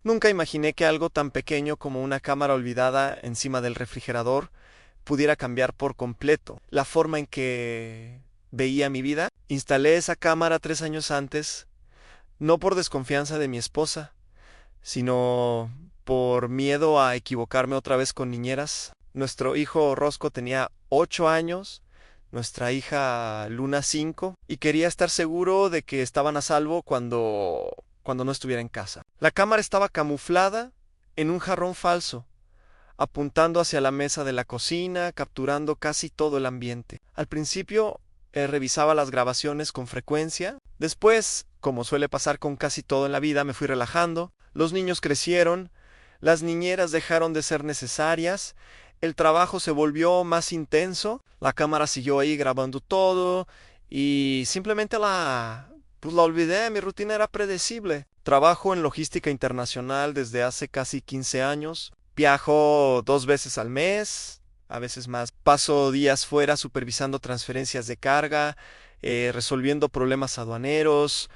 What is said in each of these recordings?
Nunca imaginé que algo tan pequeño como una cámara olvidada encima del refrigerador pudiera cambiar por completo la forma en que veía mi vida. Instalé esa cámara 3 años antes, no por desconfianza de mi esposa, sino por miedo a equivocarme otra vez con niñeras. Nuestro hijo Rosco tenía 8 años, nuestra hija Luna 5, y quería estar seguro de que estaban a salvo cuando no estuviera en casa. La cámara estaba camuflada en un jarrón falso, apuntando hacia la mesa de la cocina, capturando casi todo el ambiente. Al principio revisaba las grabaciones con frecuencia. Después, como suele pasar con casi todo en la vida, me fui relajando. Los niños crecieron, las niñeras dejaron de ser necesarias, el trabajo se volvió más intenso, la cámara siguió ahí grabando todo y simplemente la olvidé. Mi rutina era predecible. Trabajo en logística internacional desde hace casi 15 años. Viajo 2 veces al mes, a veces más. Paso días fuera supervisando transferencias de carga, resolviendo problemas aduaneros,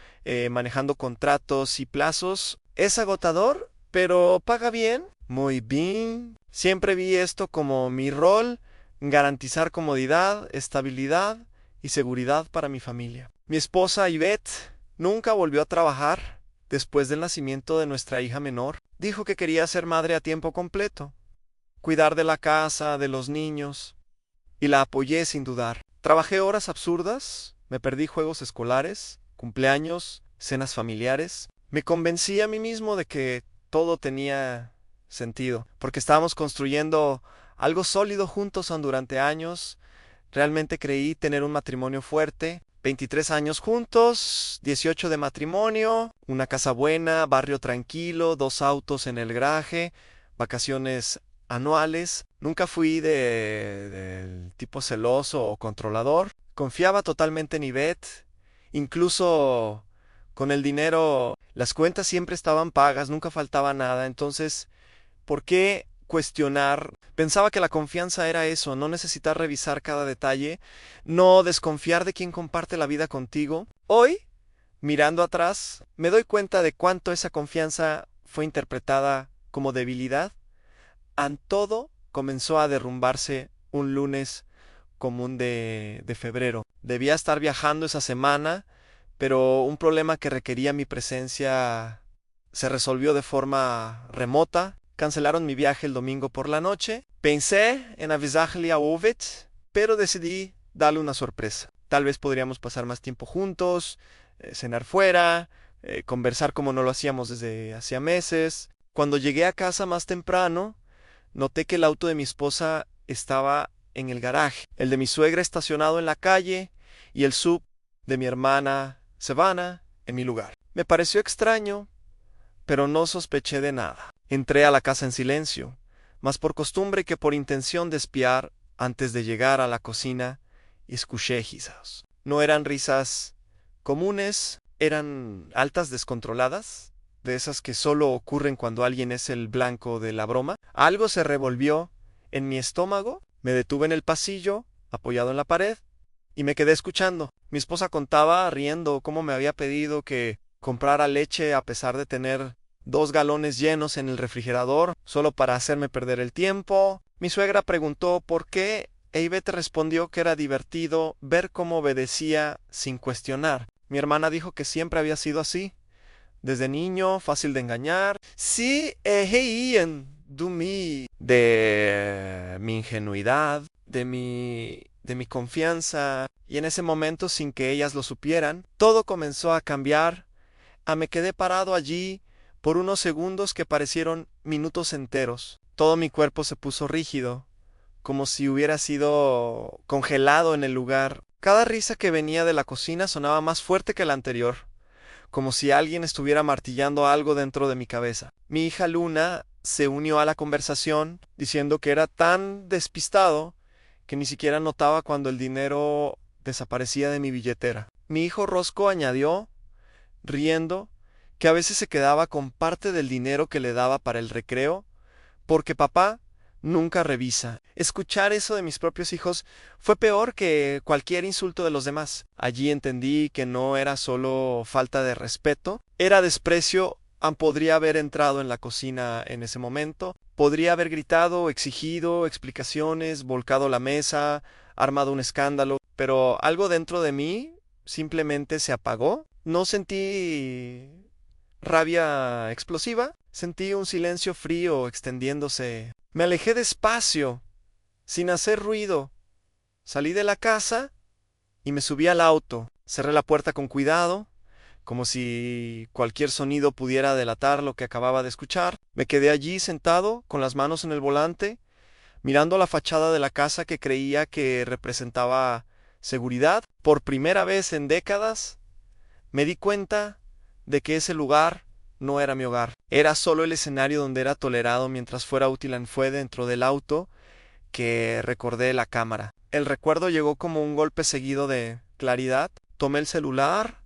manejando contratos y plazos. Es agotador, pero paga bien. Muy bien. Siempre vi esto como mi rol: garantizar comodidad, estabilidad y seguridad para mi familia. Mi esposa Yvette nunca volvió a trabajar después del nacimiento de nuestra hija menor. Dijo que quería ser madre a tiempo completo, cuidar de la casa, de los niños, y la apoyé sin dudar. Trabajé horas absurdas, me perdí juegos escolares, cumpleaños, cenas familiares. Me convencí a mí mismo de que todo tenía sentido, porque estábamos construyendo algo sólido juntos durante años. Realmente creí tener un matrimonio fuerte. 23 años juntos, 18 de matrimonio, una casa buena, barrio tranquilo, 2 autos en el garaje, vacaciones anuales. Nunca fui del tipo celoso o controlador. Confiaba totalmente en Ivette. Incluso con el dinero, las cuentas siempre estaban pagas, nunca faltaba nada. Entonces, ¿por qué cuestionar? Pensaba que la confianza era eso: no necesitar revisar cada detalle, no desconfiar de quien comparte la vida contigo. Hoy, mirando atrás, me doy cuenta de cuánto esa confianza fue interpretada como debilidad. Todo comenzó a derrumbarse un lunes común de febrero. Debía estar viajando esa semana, pero un problema que requería mi presencia se resolvió de forma remota. Cancelaron mi viaje el domingo por la noche. Pensé en avisarle a Ovid, pero decidí darle una sorpresa. Tal vez podríamos pasar más tiempo juntos, cenar fuera, conversar como no lo hacíamos desde hacía meses. Cuando llegué a casa más temprano, noté que el auto de mi esposa estaba en el garaje, el de mi suegra estacionado en la calle y el sub de mi hermana Savannah en mi lugar. Me pareció extraño, pero no sospeché de nada. Entré a la casa en silencio, más por costumbre que por intención de espiar. Antes de llegar a la cocina, escuché risas. No eran risas comunes, eran altas descontroladas, de esas que solo ocurren cuando alguien es el blanco de la broma. Algo se revolvió en mi estómago. Me detuve en el pasillo, apoyado en la pared, y me quedé escuchando. Mi esposa contaba, riendo, cómo me había pedido que comprara leche a pesar de tener 2 galones llenos en el refrigerador, solo para hacerme perder el tiempo. Mi suegra preguntó por qué, e Ivette respondió que era divertido ver cómo obedecía sin cuestionar. Mi hermana dijo que siempre había sido así, desde niño, fácil de engañar. Sí, reían de mi ingenuidad, de mi confianza, y en ese momento, sin que ellas lo supieran, todo comenzó a cambiar. Me quedé parado allí por unos segundos que parecieron minutos enteros. Todo mi cuerpo se puso rígido, como si hubiera sido congelado en el lugar. Cada risa que venía de la cocina sonaba más fuerte que la anterior, como si alguien estuviera martillando algo dentro de mi cabeza. Mi hija Luna se unió a la conversación, diciendo que era tan despistado que ni siquiera notaba cuando el dinero desaparecía de mi billetera. Mi hijo Rosco añadió, riendo, que a veces se quedaba con parte del dinero que le daba para el recreo, porque papá nunca revisa. Escuchar eso de mis propios hijos fue peor que cualquier insulto de los demás. Allí entendí que no era solo falta de respeto, era desprecio Podría haber entrado en la cocina en ese momento, podría haber gritado, exigido explicaciones, volcado la mesa, armado un escándalo, pero algo dentro de mí simplemente se apagó. No sentí rabia explosiva, sentí un silencio frío extendiéndose. Me alejé despacio, sin hacer ruido. Salí de la casa y me subí al auto. Cerré la puerta con cuidado, como si cualquier sonido pudiera delatar lo que acababa de escuchar. Me quedé allí sentado, con las manos en el volante, mirando la fachada de la casa que creía que representaba seguridad. Por primera vez en décadas, me di cuenta de que ese lugar no era mi hogar. Era solo el escenario donde era tolerado mientras fuera útil. Fue dentro del auto que recordé la cámara. El recuerdo llegó como un golpe seguido de claridad. Tomé el celular,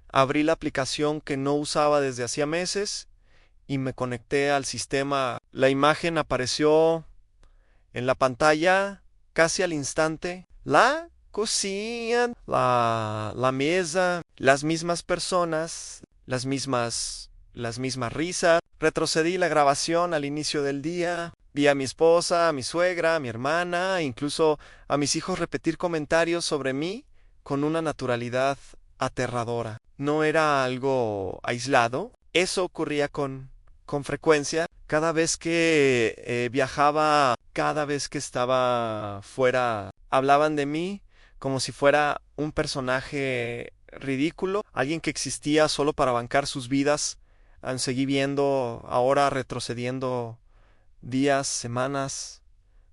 abrí la aplicación que no usaba desde hacía meses y me conecté al sistema. La imagen apareció en la pantalla casi al instante. La cocina, la mesa, las mismas personas, las mismas risas. Retrocedí la grabación al inicio del día. Vi a mi esposa, a mi suegra, a mi hermana, e incluso a mis hijos repetir comentarios sobre mí con una naturalidad aterradora. No era algo aislado. Eso ocurría con frecuencia. Cada vez que viajaba, cada vez que estaba fuera, hablaban de mí como si fuera un personaje ridículo, alguien que existía solo para bancar sus vidas. Seguí viendo, ahora retrocediendo días, semanas,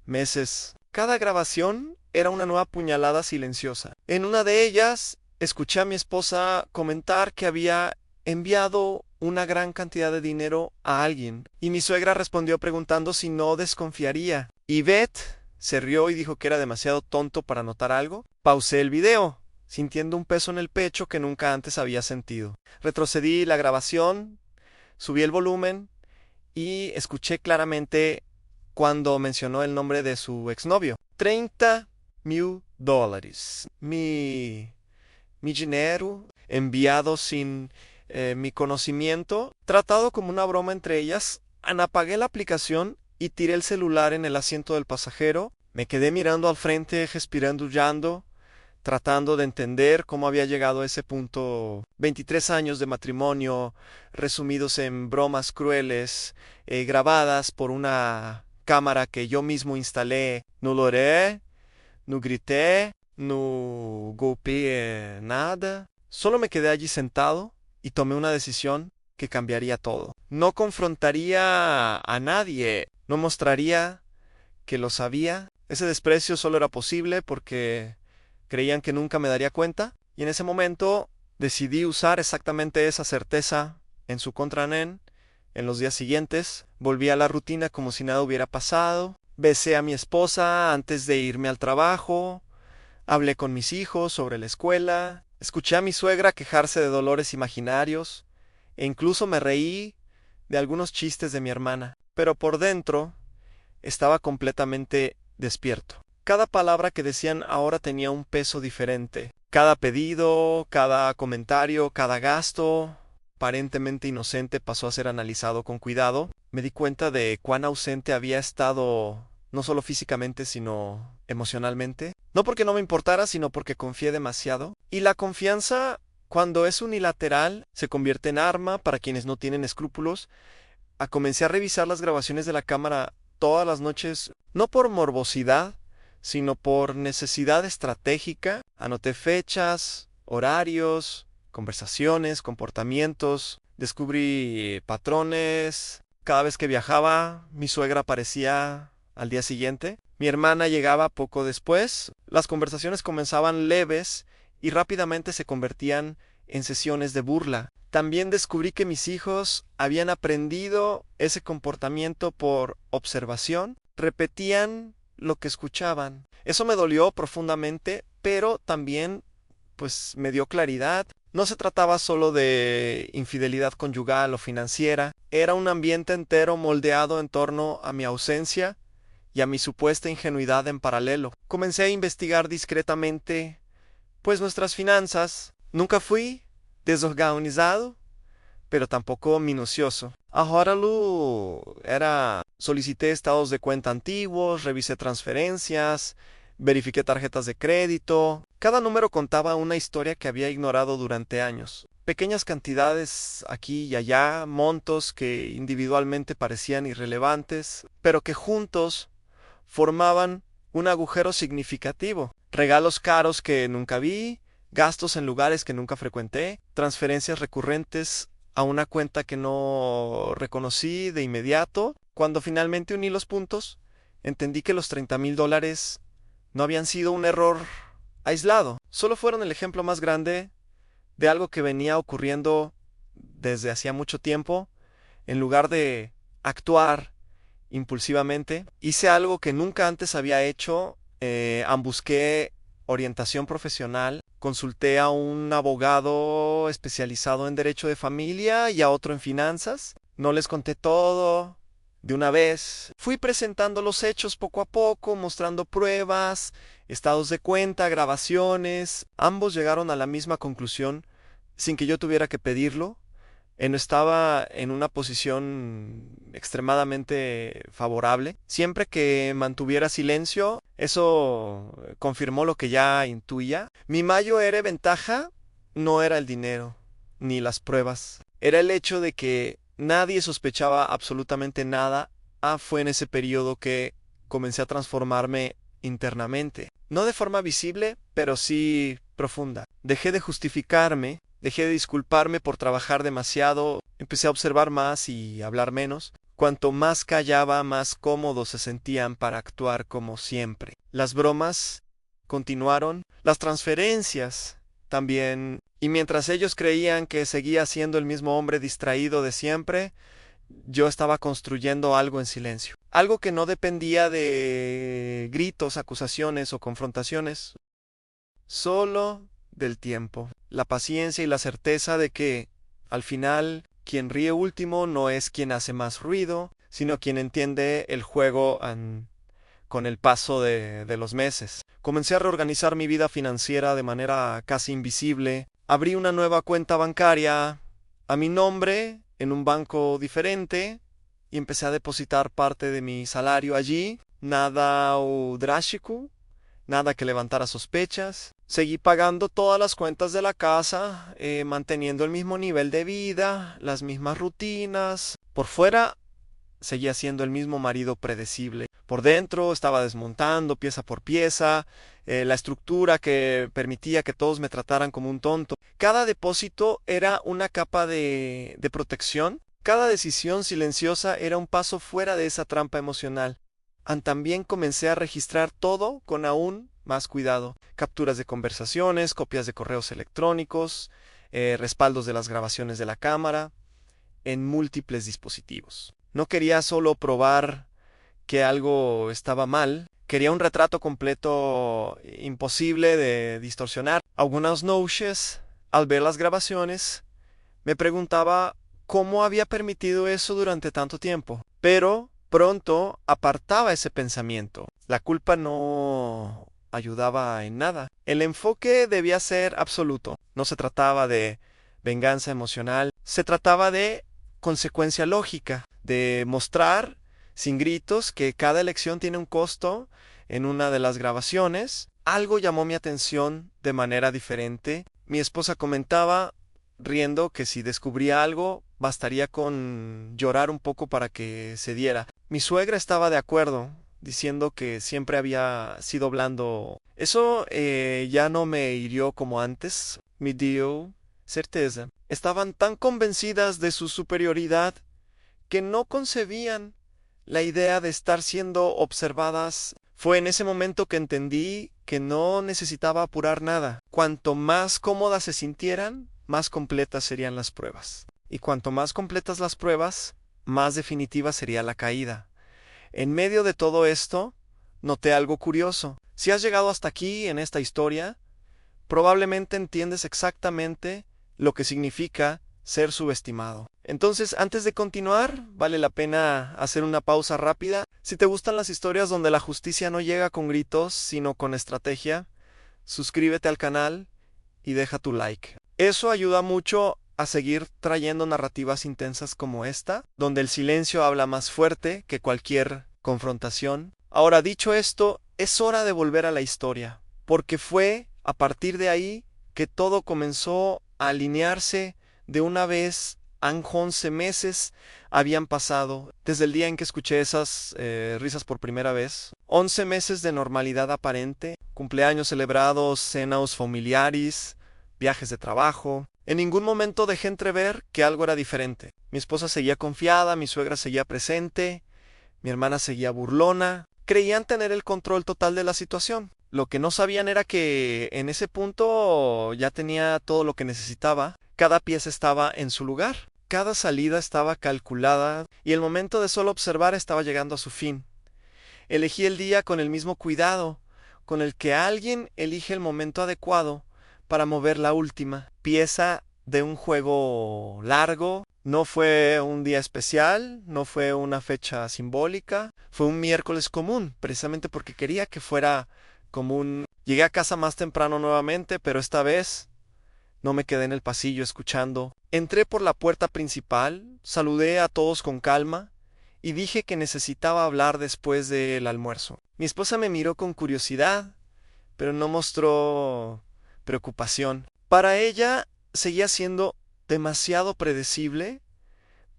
meses. Cada grabación era una nueva puñalada silenciosa. En una de ellas, escuché a mi esposa comentar que había enviado una gran cantidad de dinero a alguien, y mi suegra respondió preguntando si no desconfiaría. Yvette se rió y dijo que era demasiado tonto para notar algo. Pausé el video, sintiendo un peso en el pecho que nunca antes había sentido. Retrocedí la grabación, subí el volumen y escuché claramente cuando mencionó el nombre de su exnovio. $30,000. Mi dinero enviado sin mi conocimiento, tratado como una broma entre ellas. Apagué la aplicación y tiré el celular en el asiento del pasajero. Me quedé mirando al frente, respirando, tratando de entender cómo había llegado a ese punto. 23 años de matrimonio, resumidos en bromas crueles, grabadas por una cámara que yo mismo instalé. No lo haré, no grité, no golpeé nada. Solo me quedé allí sentado y tomé una decisión que cambiaría todo. No confrontaría a nadie, no mostraría que lo sabía. Ese desprecio solo era posible porque creían que nunca me daría cuenta, y en ese momento decidí usar exactamente esa certeza en su contra. En los días siguientes volví a la rutina como si nada hubiera pasado. Besé a mi esposa antes de irme al trabajo. Hablé con mis hijos sobre la escuela. Escuché a mi suegra quejarse de dolores imaginarios e incluso me reí de algunos chistes de mi hermana. Pero por dentro estaba completamente despierto. Cada palabra que decían ahora tenía un peso diferente. Cada pedido, cada comentario, cada gasto, aparentemente inocente, pasó a ser analizado con cuidado. Me di cuenta de cuán ausente había estado, no solo físicamente, sino emocionalmente. No porque no me importara, sino porque confié demasiado. Y la confianza, cuando es unilateral, se convierte en arma para quienes no tienen escrúpulos. Comencé a revisar las grabaciones de la cámara todas las noches, no por morbosidad, sino por necesidad estratégica. Anoté fechas, horarios, conversaciones, comportamientos. Descubrí patrones. Cada vez que viajaba, mi suegra aparecía al día siguiente. Mi hermana llegaba poco después. Las conversaciones comenzaban leves y rápidamente se convertían en sesiones de burla. También descubrí que mis hijos habían aprendido ese comportamiento por observación. Repetían lo que escuchaban. Eso me dolió profundamente, pero también pues me dio claridad. No se trataba solo de infidelidad conyugal o financiera. Era un ambiente entero moldeado en torno a mi ausencia y a mi supuesta ingenuidad en paralelo. Comencé a investigar discretamente pues nuestras finanzas. Nunca fui desorganizado, pero tampoco minucioso. Ahora solicité estados de cuenta antiguos, revisé transferencias, verifiqué tarjetas de crédito. Cada número contaba una historia que había ignorado durante años. Pequeñas cantidades aquí y allá, montos que individualmente parecían irrelevantes, pero que juntos formaban un agujero significativo. Regalos caros que nunca vi, gastos en lugares que nunca frecuenté, transferencias recurrentes a una cuenta que no reconocí de inmediato. Cuando finalmente uní los puntos, entendí que los $30,000 no habían sido un error aislado, solo fueron el ejemplo más grande de algo que venía ocurriendo desde hacía mucho tiempo. En lugar de actuar impulsivamente, hice algo que nunca antes había hecho. Busqué orientación profesional, consulté a un abogado especializado en derecho de familia y a otro en finanzas. No les conté todo de una vez. Fui presentando los hechos poco a poco, mostrando pruebas, estados de cuenta, grabaciones. Ambos llegaron a la misma conclusión sin que yo tuviera que pedirlo. No estaba en una posición extremadamente favorable. Siempre que mantuviera silencio, eso confirmó lo que ya intuía. Mi mayor ventaja no era el dinero, ni las pruebas. Era el hecho de que nadie sospechaba absolutamente nada. Fue en ese periodo que comencé a transformarme internamente. No de forma visible, pero sí profunda. Dejé de justificarme. Dejé de disculparme por trabajar demasiado, empecé a observar más y hablar menos. Cuanto más callaba, más cómodos se sentían para actuar como siempre. Las bromas continuaron, las transferencias también, y mientras ellos creían que seguía siendo el mismo hombre distraído de siempre, yo estaba construyendo algo en silencio. Algo que no dependía de gritos, acusaciones o confrontaciones, solo del tiempo, la paciencia y la certeza de que, al final, quien ríe último no es quien hace más ruido, sino quien entiende el juego con el paso de los meses. Comencé a reorganizar mi vida financiera de manera casi invisible. Abrí una nueva cuenta bancaria a mi nombre en un banco diferente y empecé a depositar parte de mi salario allí. Nada drástico, nada que levantara sospechas. Seguí pagando todas las cuentas de la casa, manteniendo el mismo nivel de vida, las mismas rutinas. Por fuera, seguía siendo el mismo marido predecible. Por dentro, estaba desmontando pieza por pieza, la estructura que permitía que todos me trataran como un tonto. Cada depósito era una capa de protección. Cada decisión silenciosa era un paso fuera de esa trampa emocional. También comencé a registrar todo con aún más cuidado. Capturas de conversaciones, copias de correos electrónicos, respaldos de las grabaciones de la cámara, en múltiples dispositivos. No quería solo probar que algo estaba mal, quería un retrato completo imposible de distorsionar. Algunas noches, al ver las grabaciones, me preguntaba cómo había permitido eso durante tanto tiempo. Pero pronto apartaba ese pensamiento. La culpa no ayudaba en nada. El enfoque debía ser absoluto. No se trataba de venganza emocional, se trataba de consecuencia lógica, de mostrar sin gritos que cada elección tiene un costo. En una de las grabaciones, algo llamó mi atención de manera diferente. Mi esposa comentaba, riendo, que si descubría algo, bastaría con llorar un poco para que se diera. Mi suegra estaba de acuerdo, diciendo que siempre había sido blando. Eso ya no me hirió como antes, me dio certeza. Estaban tan convencidas de su superioridad que no concebían la idea de estar siendo observadas. Fue en ese momento que entendí que no necesitaba apurar nada. Cuanto más cómodas se sintieran, más completas serían las pruebas. Y cuanto más completas las pruebas, más definitiva sería la caída. En medio de todo esto, noté algo curioso. Si has llegado hasta aquí en esta historia, probablemente entiendes exactamente lo que significa ser subestimado. Entonces, antes de continuar, vale la pena hacer una pausa rápida. Si te gustan las historias donde la justicia no llega con gritos, sino con estrategia, suscríbete al canal y deja tu like. Eso ayuda mucho a seguir trayendo narrativas intensas como esta, donde el silencio habla más fuerte que cualquier confrontación. Ahora, dicho esto, es hora de volver a la historia, porque fue a partir de ahí que todo comenzó a alinearse de una vez. 11 meses habían pasado desde el día en que escuché esas risas por primera vez. 11 meses de normalidad aparente, cumpleaños celebrados, cenas familiares, viajes de trabajo. En ningún momento dejé entrever que algo era diferente. Mi esposa seguía confiada, mi suegra seguía presente, mi hermana seguía burlona. Creían tener el control total de la situación. Lo que no sabían era que en ese punto ya tenía todo lo que necesitaba. Cada pieza estaba en su lugar. Cada salida estaba calculada y el momento de solo observar estaba llegando a su fin. Elegí el día con el mismo cuidado con el que alguien elige el momento adecuado para mover la última pieza de un juego largo. No fue un día especial, no fue una fecha simbólica, fue un miércoles común, precisamente porque quería que fuera común. Llegué a casa más temprano nuevamente, pero esta vez no me quedé en el pasillo escuchando. Entré por la puerta principal, saludé a todos con calma y dije que necesitaba hablar después del almuerzo. Mi esposa me miró con curiosidad, pero no mostró preocupación. Para ella seguía siendo demasiado predecible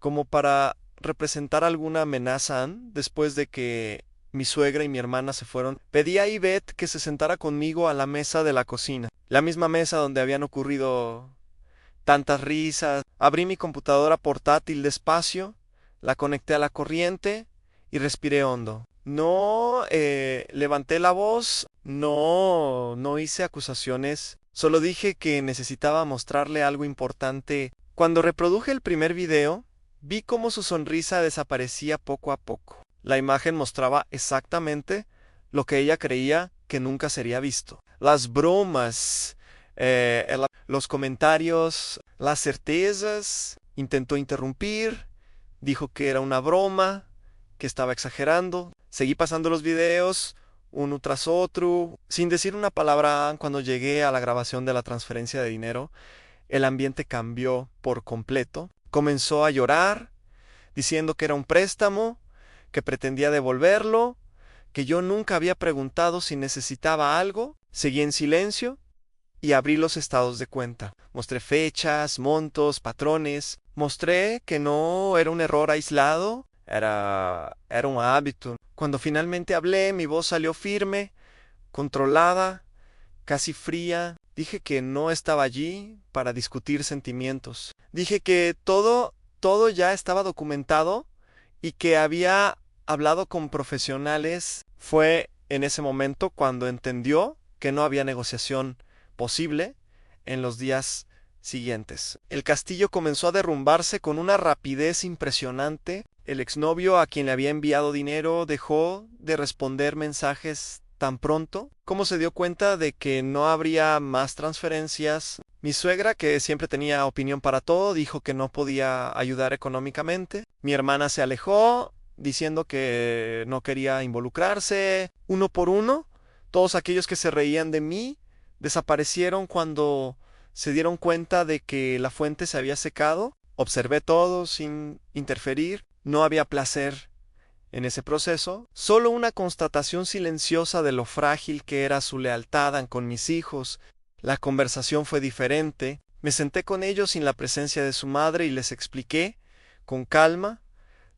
como para representar alguna amenaza después de que mi suegra y mi hermana se fueron. Pedí a Ivette que se sentara conmigo a la mesa de la cocina, la misma mesa donde habían ocurrido tantas risas. Abrí mi computadora portátil despacio, la conecté a la corriente y respiré hondo. No levanté la voz, no hice acusaciones, solo dije que necesitaba mostrarle algo importante. Cuando reproduje el primer video, vi cómo su sonrisa desaparecía poco a poco. La imagen mostraba exactamente lo que ella creía que nunca sería visto. Las bromas, los comentarios, las certezas. Intentó interrumpir, dijo que era una broma, que estaba exagerando. Seguí pasando los videos, uno tras otro, sin decir una palabra. Cuando llegué a la grabación de la transferencia de dinero, el ambiente cambió por completo. Comenzó a llorar, diciendo que era un préstamo, que pretendía devolverlo, que yo nunca había preguntado si necesitaba algo. Seguí en silencio y abrí los estados de cuenta. Mostré fechas, montos, patrones. Mostré que no era un error aislado, era un hábito. Cuando finalmente hablé, mi voz salió firme, controlada, casi fría. Dije que no estaba allí para discutir sentimientos. Dije que todo ya estaba documentado y que había hablado con profesionales. Fue en ese momento cuando entendió que no había negociación posible en los días siguientes. El castillo comenzó a derrumbarse con una rapidez impresionante. El exnovio a quien le había enviado dinero dejó de responder mensajes tan pronto como se dio cuenta de que no habría más transferencias. Mi suegra, que siempre tenía opinión para todo, dijo que no podía ayudar económicamente. Mi hermana se alejó, diciendo que no quería involucrarse. Uno por uno, todos aquellos que se reían de mí desaparecieron cuando se dieron cuenta de que la fuente se había secado. Observé todo sin interferir. No había placer en ese proceso, solo una constatación silenciosa de lo frágil que era su lealtad con mis hijos. La conversación fue diferente. Me senté con ellos sin la presencia de su madre y les expliqué, con calma,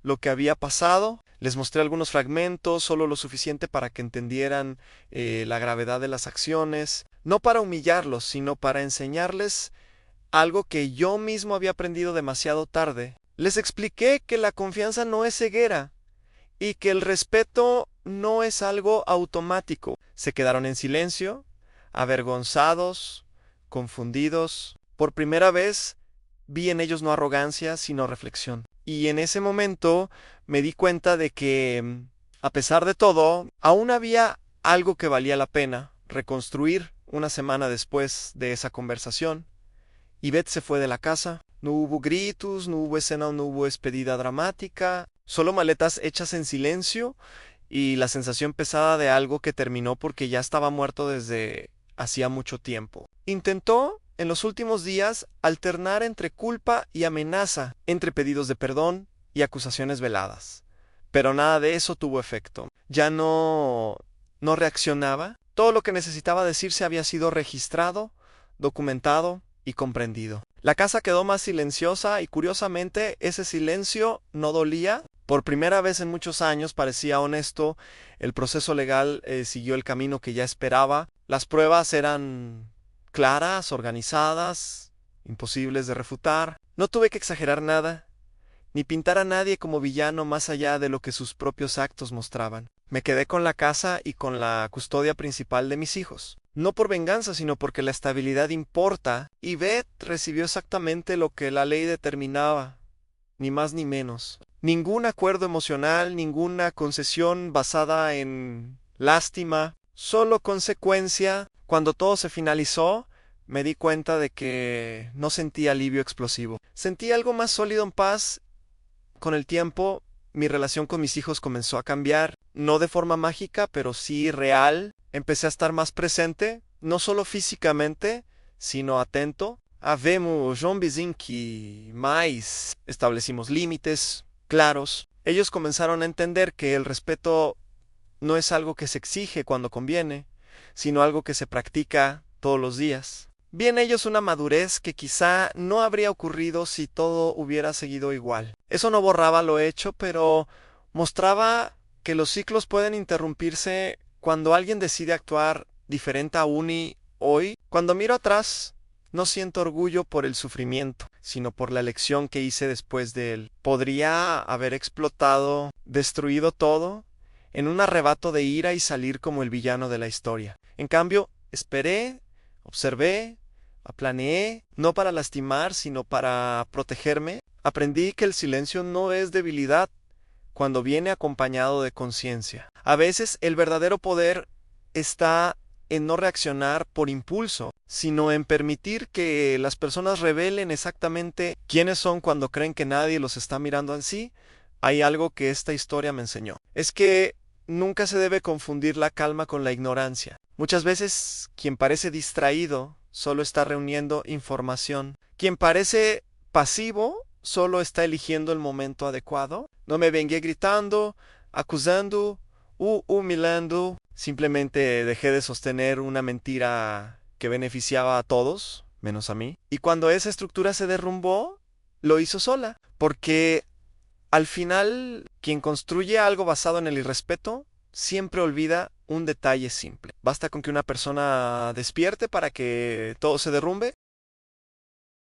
lo que había pasado. Les mostré algunos fragmentos, solo lo suficiente para que entendieran la gravedad de las acciones, no para humillarlos, sino para enseñarles algo que yo mismo había aprendido demasiado tarde. Les expliqué que la confianza no es ceguera, y que el respeto no es algo automático. Se quedaron en silencio, avergonzados, confundidos. Por primera vez vi en ellos no arrogancia, sino reflexión. Y en ese momento me di cuenta de que, a pesar de todo, aún había algo que valía la pena reconstruir. Una semana después de esa conversación, Ivette se fue de la casa. No hubo gritos, no hubo escena, no hubo despedida dramática. Solo maletas hechas en silencio y la sensación pesada de algo que terminó porque ya estaba muerto desde hacía mucho tiempo. Intentó en los últimos días, alternar entre culpa y amenaza, entre pedidos de perdón y acusaciones veladas. Pero nada de eso tuvo efecto. Ya no reaccionaba. Todo lo que necesitaba decirse había sido registrado, documentado y comprendido. La casa quedó más silenciosa y curiosamente ese silencio no dolía. Por primera vez en muchos años parecía honesto. El proceso legal siguió el camino que ya esperaba. Las pruebas eran claras, organizadas, imposibles de refutar. No tuve que exagerar nada, ni pintar a nadie como villano más allá de lo que sus propios actos mostraban. Me quedé con la casa y con la custodia principal de mis hijos. No por venganza, sino porque la estabilidad importa, y Beth recibió exactamente lo que la ley determinaba, ni más ni menos. Ningún acuerdo emocional, ninguna concesión basada en lástima, solo consecuencia. Cuando todo se finalizó, me di cuenta de que no sentí alivio explosivo. Sentí algo más sólido en paz. Con el tiempo, mi relación con mis hijos comenzó a cambiar, no de forma mágica, pero sí real. Empecé a estar más presente, no solo físicamente, sino atento. Havemos um vizinho que mais establecimos límites claros. Ellos comenzaron a entender que el respeto no es algo que se exige cuando conviene, sino algo que se practica todos los días. Vi en ellos una madurez que quizá no habría ocurrido si todo hubiera seguido igual. Eso no borraba lo hecho, pero mostraba que los ciclos pueden interrumpirse cuando alguien decide actuar diferente aún y hoy. Cuando miro atrás, no siento orgullo por el sufrimiento, sino por la elección que hice después de él. Podría haber explotado, destruido todo, en un arrebato de ira y salir como el villano de la historia. En cambio, esperé, observé, planeé, no para lastimar, sino para protegerme. Aprendí que el silencio no es debilidad cuando viene acompañado de conciencia. A veces el verdadero poder está en no reaccionar por impulso, sino en permitir que las personas revelen exactamente quiénes son cuando creen que nadie los está mirando así. Hay algo que esta historia me enseñó. Es que nunca se debe confundir la calma con la ignorancia. Muchas veces quien parece distraído solo está reuniendo información. Quien parece pasivo solo está eligiendo el momento adecuado. No me vengué gritando, acusando u humillando. Simplemente dejé de sostener una mentira que beneficiaba a todos, menos a mí. Y cuando esa estructura se derrumbó, lo hizo sola. Porque al final, quien construye algo basado en el irrespeto, siempre olvida un detalle simple. Basta con que una persona despierte para que todo se derrumbe.